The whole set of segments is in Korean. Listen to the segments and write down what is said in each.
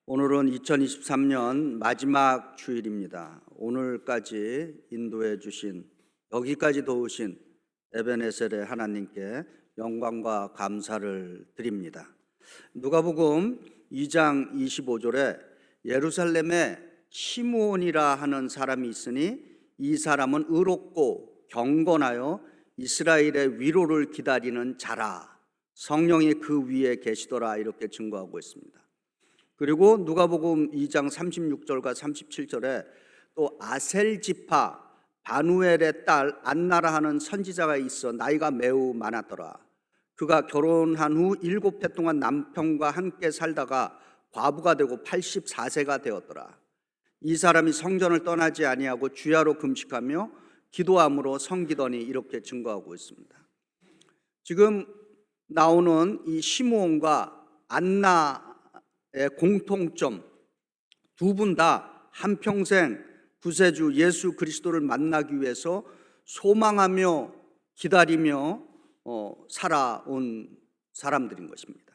오늘은 2023년 마지막 주일입니다. 오늘까지 인도해 주신, 여기까지 도우신 에베네셀의 하나님께 영광과 감사를 드립니다. 누가복음 2장 25절에 예루살렘에 시므온이라 하는 사람이 있으니 이 사람은 의롭고 경건하여 이스라엘의 위로를 기다리는 자라, 성령이 그 위에 계시더라, 이렇게 증거하고 있습니다. 그리고 누가복음 2장 36절과 37절에 또 아셀 지파 바누엘의 딸 안나라 하는 선지자가 있어 나이가 매우 많았더라. 그가 결혼한 후 7해 동안 남편과 함께 살다가 과부가 되고 84세가 되었더라. 이 사람이 성전을 떠나지 아니하고 주야로 금식하며 기도함으로 섬기더니, 이렇게 증거하고 있습니다. 지금 나오는 이 시므온과 안나의 공통점, 두 분 다 한평생 구세주 예수 그리스도를 만나기 위해서 소망하며 기다리며 살아온 사람들인 것입니다.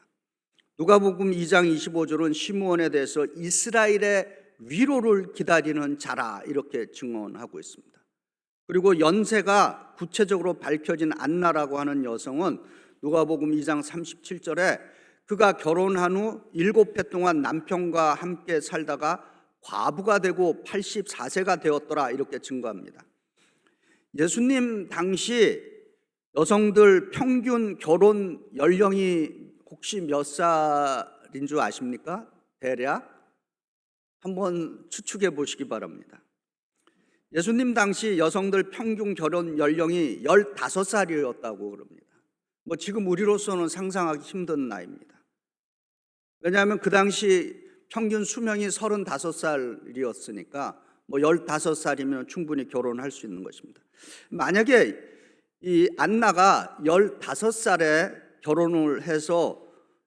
누가복음 2장 25절은 시므온에 대해서 이스라엘의 위로를 기다리는 자라, 이렇게 증언하고 있습니다. 그리고 연세가 구체적으로 밝혀진 안나라고 하는 여성은 누가복음 2장 37절에 그가 결혼한 후 7해 동안 남편과 함께 살다가 과부가 되고 84세가 되었더라, 이렇게 증거합니다. 예수님 당시 여성들 평균 결혼 연령이 혹시 몇 살인 줄 아십니까? 대략 한번 추측해 보시기 바랍니다. 예수님 당시 여성들 평균 결혼 연령이 15살이었다고 그럽니다. 지금 우리로서는 상상하기 힘든 나이입니다. 왜냐하면 그 당시 평균 수명이 35살이었으니까 15살이면 충분히 결혼할 수 있는 것입니다. 만약에 이 안나가 15살에 결혼을 해서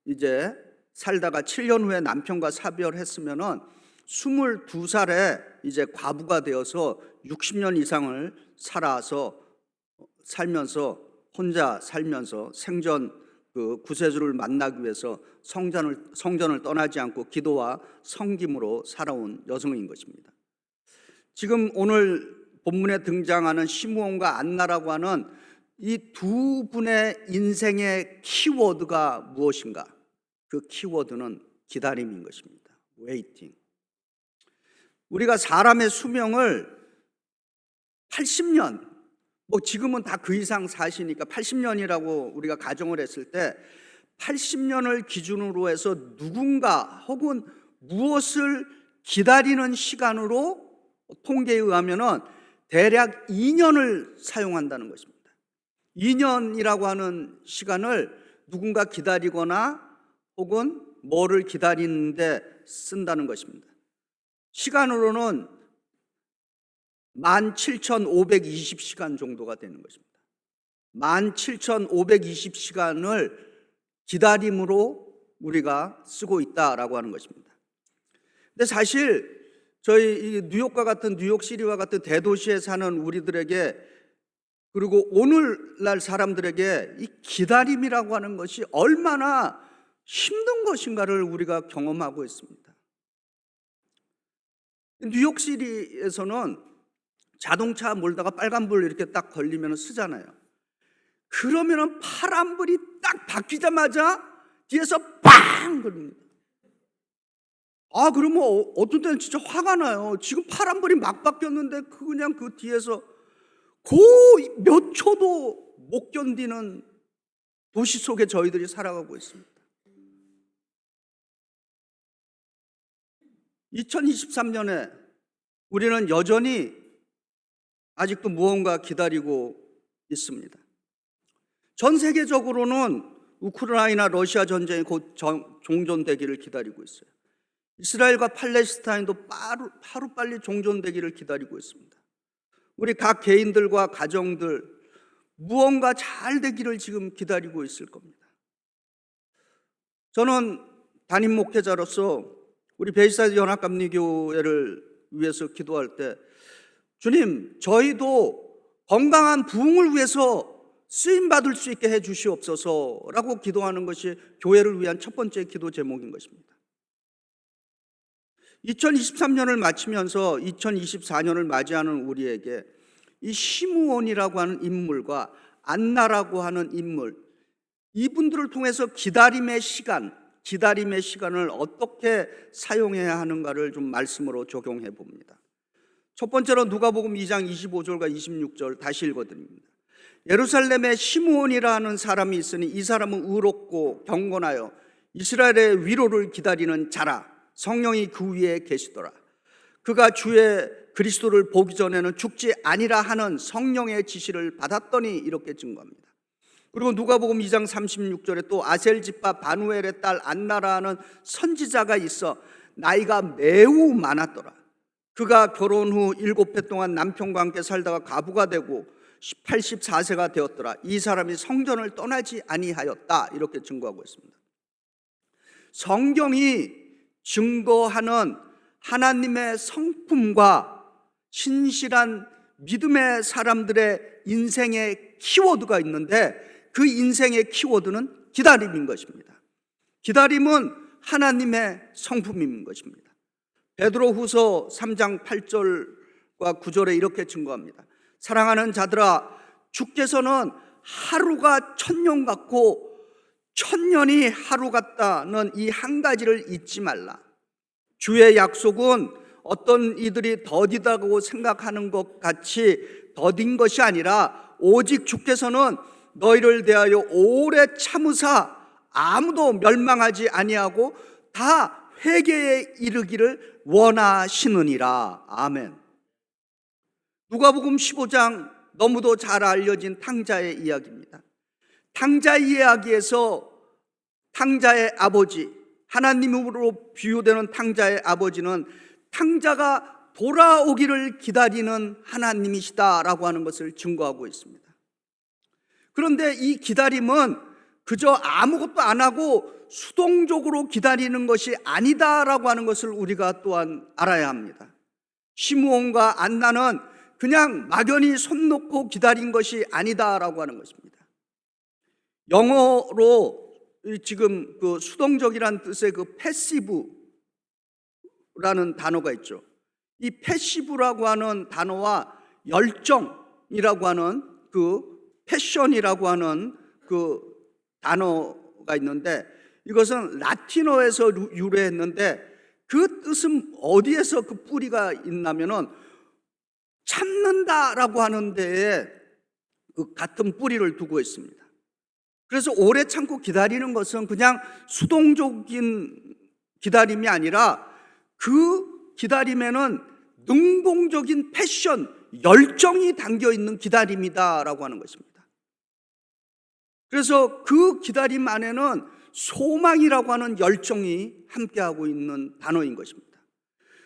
이제 살다가 7년 후에 남편과 사별했으면은 22살에 이제 과부가 되어서 60년 이상을 혼자 살면서 생전 그 구세주를 만나기 위해서 성전을 떠나지 않고 기도와 섬김으로 살아온 여성인 것입니다. 지금 오늘 본문에 등장하는 시므온과 안나라고 하는 이 두 분의 인생의 키워드가 무엇인가? 그 키워드는 기다림인 것입니다. 웨이팅. 우리가 사람의 수명을 80년, 지금은 다 그 이상 사시니까 80년이라고 우리가 가정을 했을 때 80년을 기준으로 해서 누군가 혹은 무엇을 기다리는 시간으로 통계에 의하면은 대략 2년을 사용한다는 것입니다. 2년이라고 하는 시간을 누군가 기다리거나 혹은 뭐를 기다리는데 쓴다는 것입니다. 시간으로는 17,520시간 정도가 되는 것입니다. 17,520시간을 기다림으로 우리가 쓰고 있다라고 하는 것입니다. 근데 사실 저희 뉴욕과 같은, 뉴욕시리와 같은 대도시에 사는 우리들에게, 그리고 오늘날 사람들에게 이 기다림이라고 하는 것이 얼마나 힘든 것인가를 우리가 경험하고 있습니다. 뉴욕시리에서는 자동차 몰다가 빨간불 이렇게 딱 걸리면 쓰잖아요. 그러면은 파란불이 딱 바뀌자마자 뒤에서 빵 그럽니다. 그러면 어떤 때는 진짜 화가 나요. 지금 파란불이 막 바뀌었는데 그냥 그 뒤에서 몇 초도 못 견디는 도시 속에 저희들이 살아가고 있습니다. 2023년에 우리는 여전히 아직도 무언가 기다리고 있습니다. 전 세계적으로는 우크라이나 러시아 전쟁이 곧 종전되기를 기다리고 있어요. 이스라엘과 팔레스타인도 하루빨리 종전되기를 기다리고 있습니다. 우리 각 개인들과 가정들 무언가 잘 되기를 지금 기다리고 있을 겁니다. 저는 담임 목회자로서 우리 베이사이드 연합감리교회를 위해서 기도할 때, 주님, 저희도 건강한 부흥을 위해서 쓰임받을 수 있게 해 주시옵소서라고 기도하는 것이 교회를 위한 첫 번째 기도 제목인 것입니다. 2023년을 마치면서 2024년을 맞이하는 우리에게 이 시므온이라고 하는 인물과 안나라고 하는 인물, 이분들을 통해서 기다림의 시간을 어떻게 사용해야 하는가를 좀 말씀으로 적용해 봅니다. 첫 번째로 누가복음 2장 25절과 26절 다시 읽어드립니다. 예루살렘에 시므온이라는 사람이 있으니 이 사람은 의롭고 경건하여 이스라엘의 위로를 기다리는 자라. 성령이 그 위에 계시더라. 그가 주의 그리스도를 보기 전에는 죽지 아니라 하는 성령의 지시를 받았더니 이렇게 증거합니다. 그리고 누가복음 2장 36절에 또 아셀집파 바누엘의 딸 안나라는 선지자가 있어 나이가 매우 많았더라. 그가 결혼 후 7해 동안 남편과 함께 살다가 과부가 되고 84세가 되었더라. 이 사람이 성전을 떠나지 아니하였다. 이렇게 증거하고 있습니다. 성경이 증거하는 하나님의 성품과 신실한 믿음의 사람들의 인생의 키워드가 있는데 그 인생의 키워드는 기다림인 것입니다. 기다림은 하나님의 성품인 것입니다. 베드로후서 3장 8절과 9절에 이렇게 증거합니다. 사랑하는 자들아, 주께서는 하루가 천년 같고 천년이 하루 같다는 이 한 가지를 잊지 말라. 주의 약속은 어떤 이들이 더디다고 생각하는 것 같이 더딘 것이 아니라 오직 주께서는 너희를 대하여 오래 참으사 아무도 멸망하지 아니하고 다 회개에 이르기를 원하시느니라. 아멘. 누가복음 15장 너무도 잘 알려진 탕자의 이야기입니다. 탕자의 이야기에서 탕자의 아버지, 하나님으로 비유되는 탕자의 아버지는 탕자가 돌아오기를 기다리는 하나님이시다라고 하는 것을 증거하고 있습니다. 그런데 이 기다림은 그저 아무것도 안 하고 수동적으로 기다리는 것이 아니다라고 하는 것을 우리가 또한 알아야 합니다. 시므온과 안나는 그냥 막연히 손 놓고 기다린 것이 아니다라고 하는 것입니다. 영어로 지금 그 수동적이란 뜻의 그 패시브라는 단어가 있죠. 이 패시브라고 하는 단어와 열정이라고 하는 그 패션이라고 하는 그 단어가 있는데 이것은 라틴어에서 유래했는데 그 뜻은 어디에서 그 뿌리가 있냐면은 참는다라고 하는 데에 그 같은 뿌리를 두고 있습니다. 그래서 오래 참고 기다리는 것은 그냥 수동적인 기다림이 아니라 그 기다림에는 능동적인 패션, 열정이 담겨 있는 기다림이다라고 하는 것입니다. 그래서 그 기다림 안에는 소망이라고 하는 열정이 함께하고 있는 단어인 것입니다.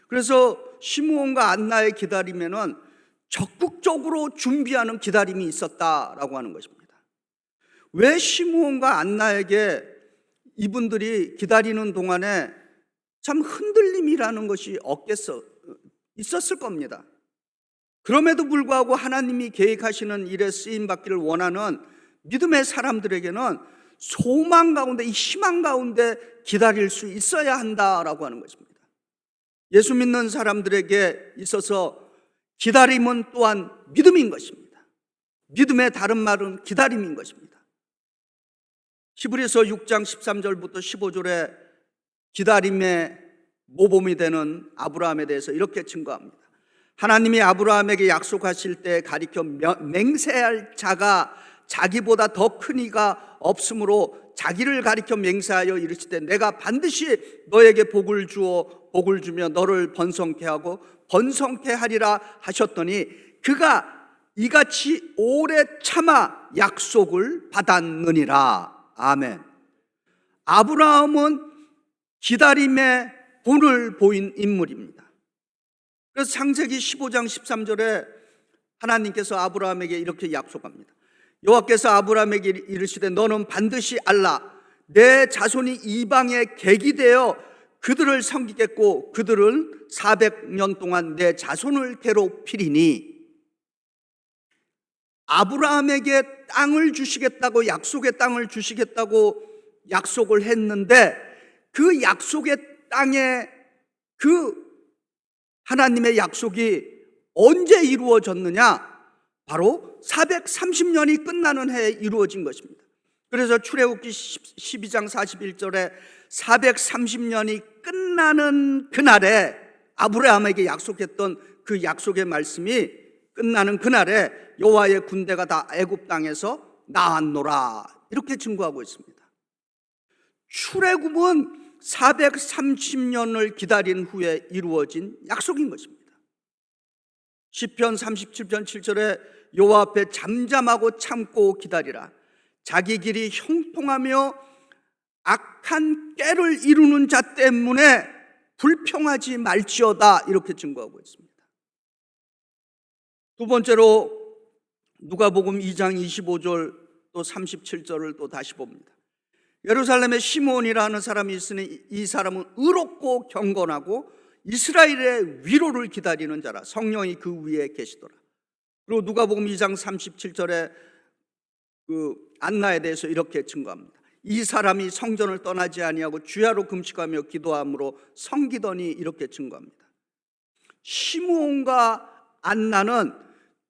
그래서 시므온과 안나의 기다림에는 적극적으로 준비하는 기다림이 있었다라고 하는 것입니다. 왜 시므온과 안나에게 이분들이 기다리는 동안에 참 흔들림이라는 것이 있었을 겁니다. 그럼에도 불구하고 하나님이 계획하시는 일에 쓰임받기를 원하는 믿음의 사람들에게는 소망 가운데, 이 희망 가운데 기다릴 수 있어야 한다라고 하는 것입니다. 예수 믿는 사람들에게 있어서 기다림은 또한 믿음인 것입니다. 믿음의 다른 말은 기다림인 것입니다. 히브리서 6장 13절부터 15절에 기다림의 모범이 되는 아브라함에 대해서 이렇게 증거합니다. 하나님이 아브라함에게 약속하실 때 가리켜 맹세할 자가 자기보다 더 큰 이가 없으므로 자기를 가리켜 맹세하여 이르시되 내가 반드시 너에게 복을 주며 너를 번성케 하고 번성케 하리라 하셨더니 그가 이같이 오래 참아 약속을 받았느니라. 아멘. 아브라함은 기다림의 본을 보인 인물입니다. 그래서 창세기 15장 13절에 하나님께서 아브라함에게 이렇게 약속합니다. 여호와께서 아브라함에게 이르시되 너는 반드시 알라 내 자손이 이방의 객이 되어 그들을 섬기겠고 그들은 400년 동안 내 자손을 괴롭히리니. 아브라함에게 땅을 주시겠다고 약속의 땅을 주시겠다고 약속을 했는데 그 약속의 땅에 그 하나님의 약속이 언제 이루어졌느냐? 바로 430년이 끝나는 해에 이루어진 것입니다. 그래서 출애굽기 12장 41절에 430년이 끝나는 그날에 아브라함에게 약속했던 그 약속의 말씀이 끝나는 그날에 여호와의 군대가 다 애굽 땅에서 나왔노라, 이렇게 증거하고 있습니다. 출애굽은 430년을 기다린 후에 이루어진 약속인 것입니다. 시편 37편 7절에 여호와 앞에 잠잠하고 참고 기다리라. 자기 길이 형통하며 악한 꾀를 이루는 자 때문에 불평하지 말지어다, 이렇게 증거하고 있습니다. 두 번째로 누가복음 2장 25절 또 37절을 또 다시 봅니다. 예루살렘에 시므온이라는 사람이 있으니 이 사람은 의롭고 경건하고 이스라엘의 위로를 기다리는 자라. 성령이 그 위에 계시더라. 그리고 누가복음 2장 37절에 그 안나에 대해서 이렇게 증거합니다. 이 사람이 성전을 떠나지 아니하고 주야로 금식하며 기도함으로 섬기더니, 이렇게 증거합니다. 시므온과 안나는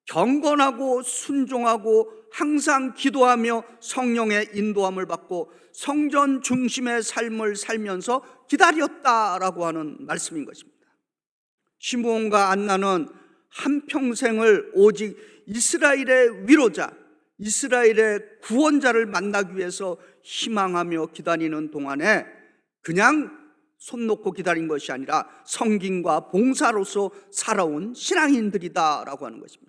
경건하고 순종하고 항상 기도하며 성령의 인도함을 받고 성전 중심의 삶을 살면서 기다렸다라고 하는 말씀인 것입니다. 시므온과 안나는 한평생을 오직 이스라엘의 위로자, 이스라엘의 구원자를 만나기 위해서 희망하며 기다리는 동안에 그냥 손 놓고 기다린 것이 아니라 섬김과 봉사로서 살아온 신앙인들이다라고 하는 것입니다.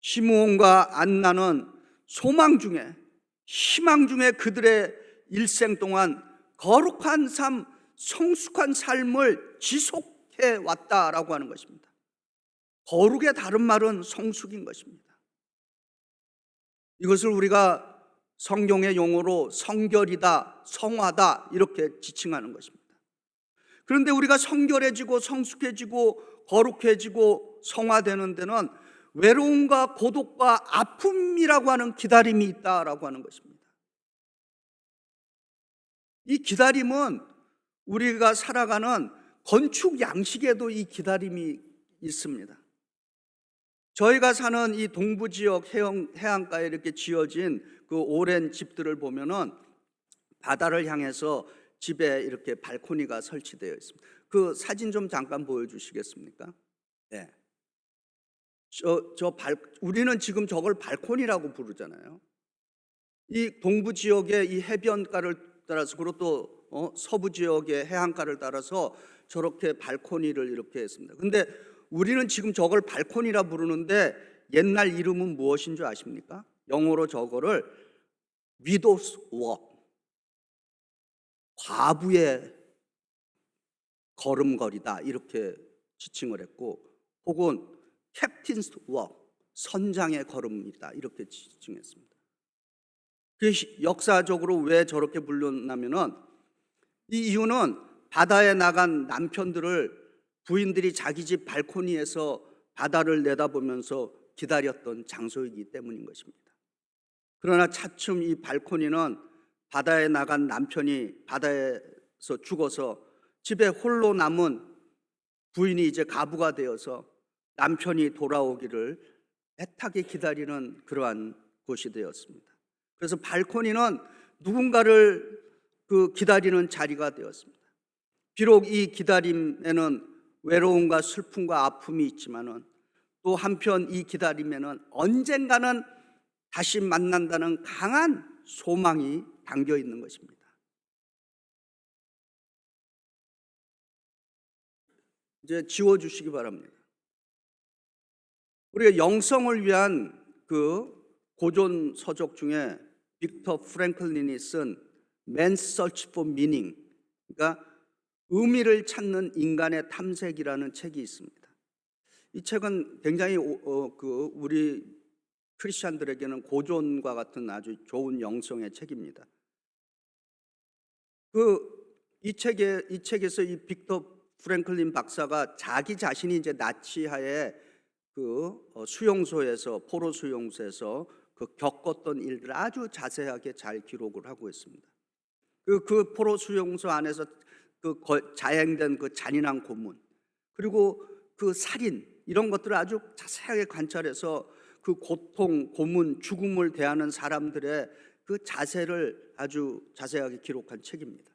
시므온과 안나는 소망 중에, 희망 중에 그들의 일생 동안 거룩한 삶, 성숙한 삶을 지속해 왔다라고 하는 것입니다. 거룩의 다른 말은 성숙인 것입니다. 이것을 우리가 성경의 용어로 성결이다, 성화다, 이렇게 지칭하는 것입니다. 그런데 우리가 성결해지고 성숙해지고 거룩해지고 성화되는 데는 외로움과 고독과 아픔이라고 하는 기다림이 있다라고 하는 것입니다. 이 기다림은 우리가 살아가는 건축 양식에도 이 기다림이 있습니다. 저희가 사는 이 동부 지역 해안가에 이렇게 지어진 그 오랜 집들을 보면은 바다를 향해서 집에 이렇게 발코니가 설치되어 있습니다. 그 사진 좀 잠깐 보여주시겠습니까? 네. 우리는 지금 저걸 발코니라고 부르잖아요. 이 동부 지역의 이 해변가를 따라서, 그리고 또 서부 지역의 해안가를 따라서 저렇게 발코니를 이렇게 했습니다. 근데 우리는 지금 저걸 발코니라 부르는데 옛날 이름은 무엇인 줄 아십니까? 영어로 저거를 위도스 웍, 과부의 걸음걸이다, 이렇게 지칭을 했고, 혹은 캡틴스 웍, 선장의 걸음이다, 이렇게 지칭했습니다. 그 역사적으로 왜 저렇게 불렸냐면은 이 이유는 바다에 나간 남편들을 부인들이 자기 집 발코니에서 바다를 내다보면서 기다렸던 장소이기 때문인 것입니다. 그러나 차츰 이 발코니는 바다에 나간 남편이 바다에서 죽어서 집에 홀로 남은 부인이 이제 가부가 되어서 남편이 돌아오기를 애타게 기다리는 그러한 곳이 되었습니다. 그래서 발코니는 누군가를 기다리는 자리가 되었습니다. 비록 이 기다림에는 외로움과 슬픔과 아픔이 있지만은 또 한편 이 기다림에는 언젠가는 다시 만난다는 강한 소망이 담겨 있는 것입니다. 이제 지워주시기 바랍니다. 우리가 영성을 위한 그 고전 서적 중에 빅터 프랭클린이 쓴 Man's Search for Meaning, 그러니까 의미를 찾는 인간의 탐색이라는 책이 있습니다. 이 책은 굉장히 우리 크리스찬들에게는 고전과 같은 아주 좋은 영성의 책입니다. 이 책에서 이 빅터 프랭클린 박사가 자기 자신이 이제 나치하에 수용소에서, 포로 수용소에서 겪었던 일들을 아주 자세하게 잘 기록을 하고 있습니다. 그 포로 수용소 안에서 자행된 그 잔인한 고문, 그리고 그 살인 이런 것들을 아주 자세하게 관찰해서 그 고통, 고문, 죽음을 대하는 사람들의 그 자세를 아주 자세하게 기록한 책입니다.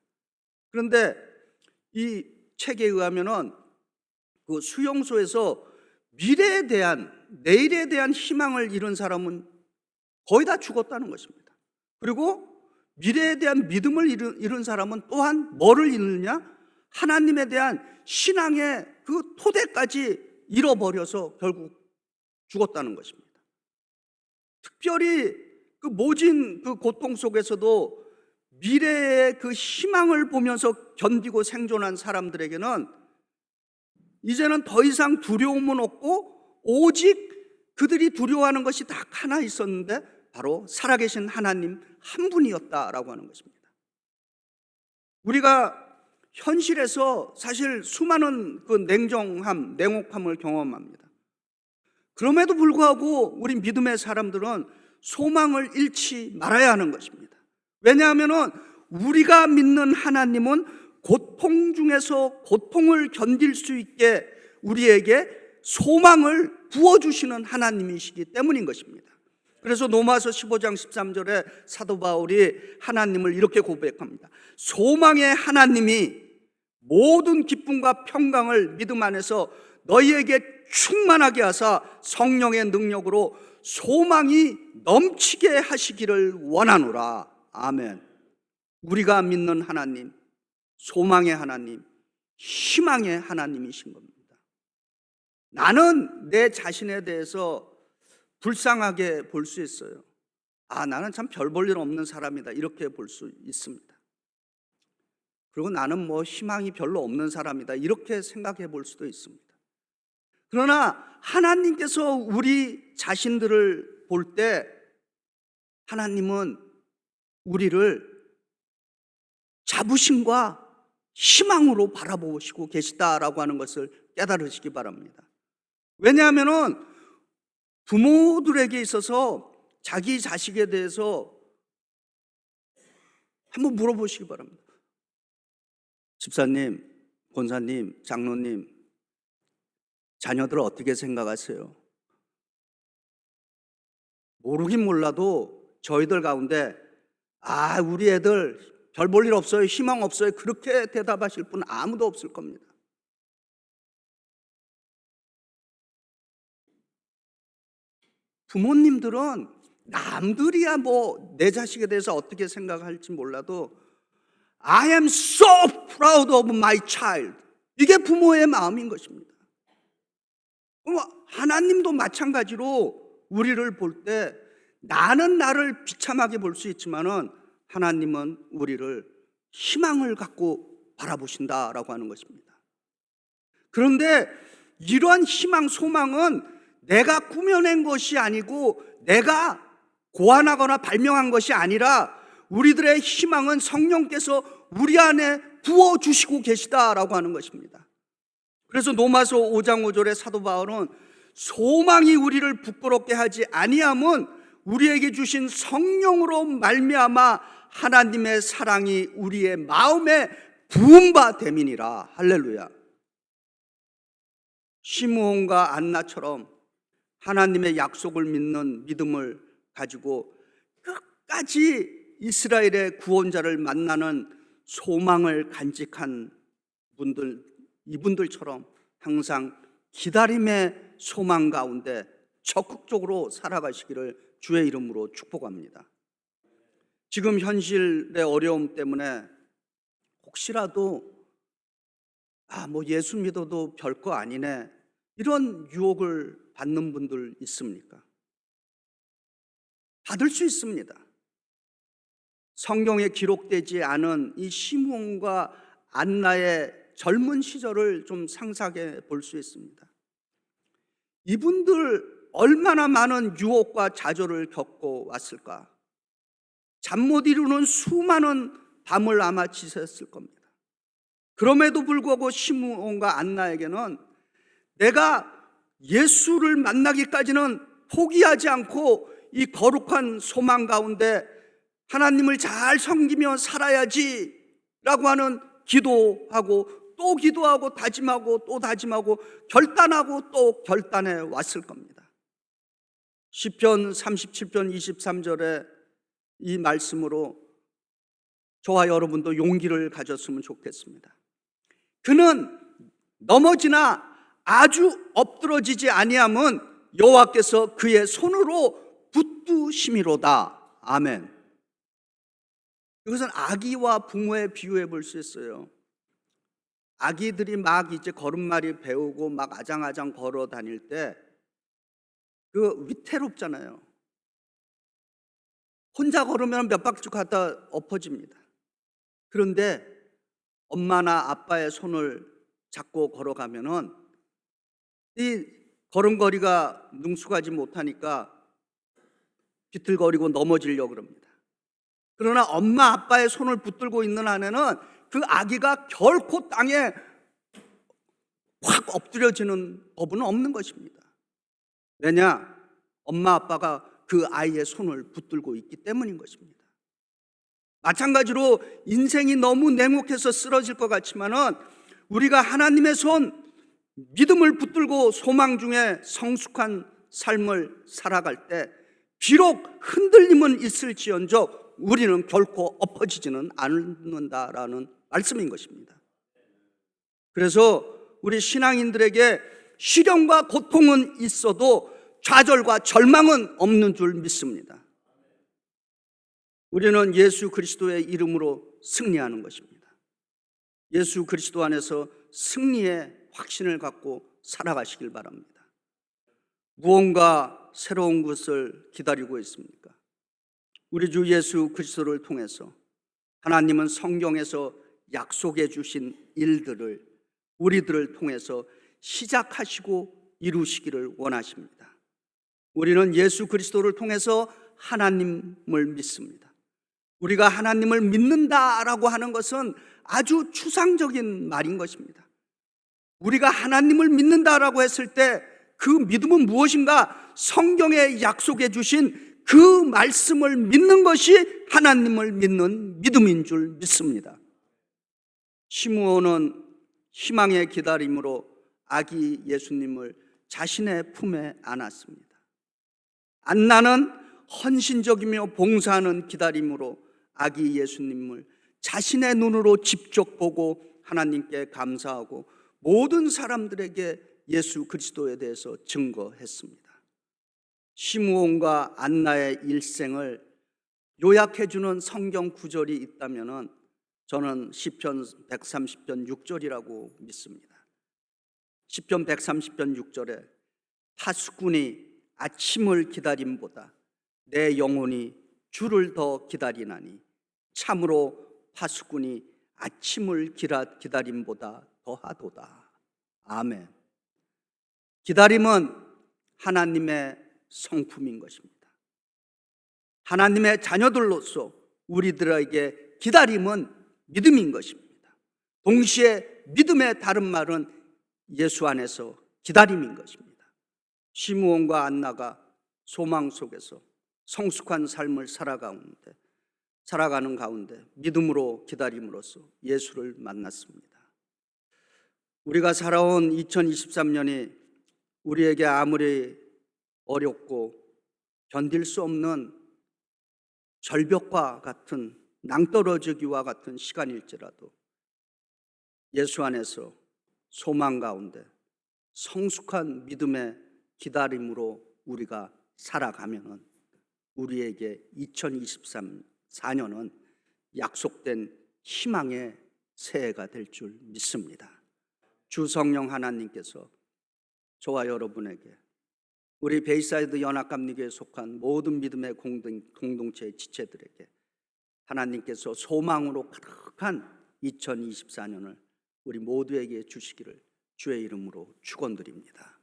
그런데 이 책에 의하면은 그 수용소에서 미래에 대한, 내일에 대한 희망을 잃은 사람은 거의 다 죽었다는 것입니다. 그리고 미래에 대한 믿음을 잃은 사람은 또한 뭐를 잃느냐? 하나님에 대한 신앙의 그 토대까지 잃어버려서 결국 죽었다는 것입니다. 특별히 그 모진 그 고통 속에서도 미래의 그 희망을 보면서 견디고 생존한 사람들에게는 이제는 더 이상 두려움은 없고 오직 그들이 두려워하는 것이 딱 하나 있었는데 바로 살아계신 하나님 한 분이었다라고 하는 것입니다. 우리가 현실에서 사실 수많은 그 냉정함, 냉혹함을 경험합니다. 그럼에도 불구하고 우리 믿음의 사람들은 소망을 잃지 말아야 하는 것입니다. 왜냐하면 우리가 믿는 하나님은 고통 중에서 고통을 견딜 수 있게 우리에게 소망을 부어주시는 하나님이시기 때문인 것입니다. 그래서 로마서 15장 13절에 사도 바울이 하나님을 이렇게 고백합니다. 소망의 하나님이 모든 기쁨과 평강을 믿음 안에서 너희에게 충만하게 하사 성령의 능력으로 소망이 넘치게 하시기를 원하노라. 아멘. 우리가 믿는 하나님, 소망의 하나님, 희망의 하나님이신 겁니다. 나는 내 자신에 대해서 불쌍하게 볼 수 있어요. 아, 나는 참 별 볼 일 없는 사람이다, 이렇게 볼 수 있습니다. 그리고 나는 뭐 희망이 별로 없는 사람이다, 이렇게 생각해 볼 수도 있습니다. 그러나 하나님께서 우리 자신들을 볼 때 하나님은 우리를 자부심과 희망으로 바라보시고 계시다라고 하는 것을 깨달으시기 바랍니다. 왜냐하면 부모들에게 있어서 자기 자식에 대해서 한번 물어보시기 바랍니다. 집사님, 권사님, 장로님, 자녀들 어떻게 생각하세요? 모르긴 몰라도 저희들 가운데 우리 애들 별 볼 일 없어요, 희망 없어요, 그렇게 대답하실 분 아무도 없을 겁니다. 부모님들은 남들이야 뭐 내 자식에 대해서 어떻게 생각할지 몰라도 I am so proud of my child, 이게 부모의 마음인 것입니다. 하나님도 마찬가지로 우리를 볼 때 나는 나를 비참하게 볼 수 있지만은 하나님은 우리를 희망을 갖고 바라보신다라고 하는 것입니다. 그런데 이러한 희망, 소망은 내가 꾸며낸 것이 아니고 내가 고안하거나 발명한 것이 아니라 우리들의 희망은 성령께서 우리 안에 부어주시고 계시다라고 하는 것입니다. 그래서 로마서 5장 5절에 사도 바울은 소망이 우리를 부끄럽게 하지 아니함은 우리에게 주신 성령으로 말미암아 하나님의 사랑이 우리의 마음에 부은 바 됨이니라. 할렐루야. 시므온과 안나처럼 하나님의 약속을 믿는 믿음을 가지고 끝까지 이스라엘의 구원자를 만나는 소망을 간직한 분들, 이분들처럼 항상 기다림의 소망 가운데 적극적으로 살아가시기를 주의 이름으로 축복합니다. 지금 현실의 어려움 때문에 혹시라도 뭐 예수 믿어도 별거 아니네, 이런 유혹을 받는 분들 있습니까? 받을 수 있습니다. 성경에 기록되지 않은 이 시므온과 안나의 젊은 시절을 좀 상상해 볼 수 있습니다. 이분들 얼마나 많은 유혹과 좌절을 겪고 왔을까? 잠 못 이루는 수많은 밤을 아마 지새웠을 겁니다. 그럼에도 불구하고 시므온과 안나에게는 내가 예수를 만나기까지는 포기하지 않고 이 거룩한 소망 가운데 하나님을 잘 섬기며 살아야지 라고 하는 기도하고 또 기도하고 다짐하고 또 다짐하고 결단하고 또 결단해 왔을 겁니다. 시편 37편 23절에 이 말씀으로 저와 여러분도 용기를 가졌으면 좋겠습니다. 그는 넘어지나 아주 엎드러지지 아니함은 여호와께서 그의 손으로 붙드심이로다. 아멘. 이것은 아기와 부모의 비유해 볼 수 있어요. 아기들이 막 이제 걸음마리 배우고 막 아장아장 걸어 다닐 때 그 위태롭잖아요. 혼자 걸으면 몇 바퀴 가다 엎어집니다. 그런데 엄마나 아빠의 손을 잡고 걸어가면은 이 걸음걸이가 능숙하지 못하니까 비틀거리고 넘어지려고 그럽니다. 그러나 엄마 아빠의 손을 붙들고 있는 한에는 그 아기가 결코 땅에 확 엎드려지는 법은 없는 것입니다. 왜냐? 엄마 아빠가 그 아이의 손을 붙들고 있기 때문인 것입니다. 마찬가지로 인생이 너무 냉혹해서 쓰러질 것 같지만은 우리가 하나님의 손, 믿음을 붙들고 소망 중에 성숙한 삶을 살아갈 때 비록 흔들림은 있을지언정 우리는 결코 엎어지지는 않는다라는 말씀인 것입니다. 그래서 우리 신앙인들에게 시련과 고통은 있어도 좌절과 절망은 없는 줄 믿습니다. 우리는 예수 그리스도의 이름으로 승리하는 것입니다. 예수 그리스도 안에서 승리의 확신을 갖고 살아가시길 바랍니다. 무언가 새로운 것을 기다리고 있습니까? 우리 주 예수 그리스도를 통해서 하나님은 성경에서 약속해 주신 일들을 우리들을 통해서 시작하시고 이루시기를 원하십니다. 우리는 예수 그리스도를 통해서 하나님을 믿습니다. 우리가 하나님을 믿는다라고 하는 것은 아주 추상적인 말인 것입니다. 우리가 하나님을 믿는다라고 했을 때 그 믿음은 무엇인가? 성경에 약속해 주신 그 말씀을 믿는 것이 하나님을 믿는 믿음인 줄 믿습니다. 시므온은 희망의 기다림으로 아기 예수님을 자신의 품에 안았습니다. 안나는 헌신적이며 봉사하는 기다림으로 아기 예수님을 자신의 눈으로 직접 보고 하나님께 감사하고 모든 사람들에게 예수 그리스도에 대해서 증거했습니다. 시므온과 안나의 일생을 요약해주는 성경 구절이 있다면 저는 시편 130편 6절이라고 믿습니다. 시편 130편 6절에 파수꾼이 아침을 기다림보다 내 영혼이 주를 더 기다리나니 참으로 파수꾼이 아침을 기다림보다 더하도다. 아멘. 기다림은 하나님의 성품인 것입니다. 하나님의 자녀들로서 우리들에게 기다림은 믿음인 것입니다. 동시에 믿음의 다른 말은 예수 안에서 기다림인 것입니다. 시므온과 안나가 소망 속에서 성숙한 삶을 살아가는 가운데 믿음으로 기다림으로써 예수를 만났습니다. 우리가 살아온 2023년이 우리에게 아무리 어렵고 견딜 수 없는 절벽과 같은 낭떠러지기와 같은 시간일지라도 예수 안에서 소망 가운데 성숙한 믿음의 기다림으로 우리가 살아가면 우리에게 2023년은 약속된 희망의 새해가 될 줄 믿습니다. 주 성령 하나님께서 저와 여러분에게 우리 베이사이드 연합감리교에 속한 모든 믿음의 공동체의 지체들에게 하나님께서 소망으로 가득한 2024년을 우리 모두에게 주시기를 주의 이름으로 축원드립니다.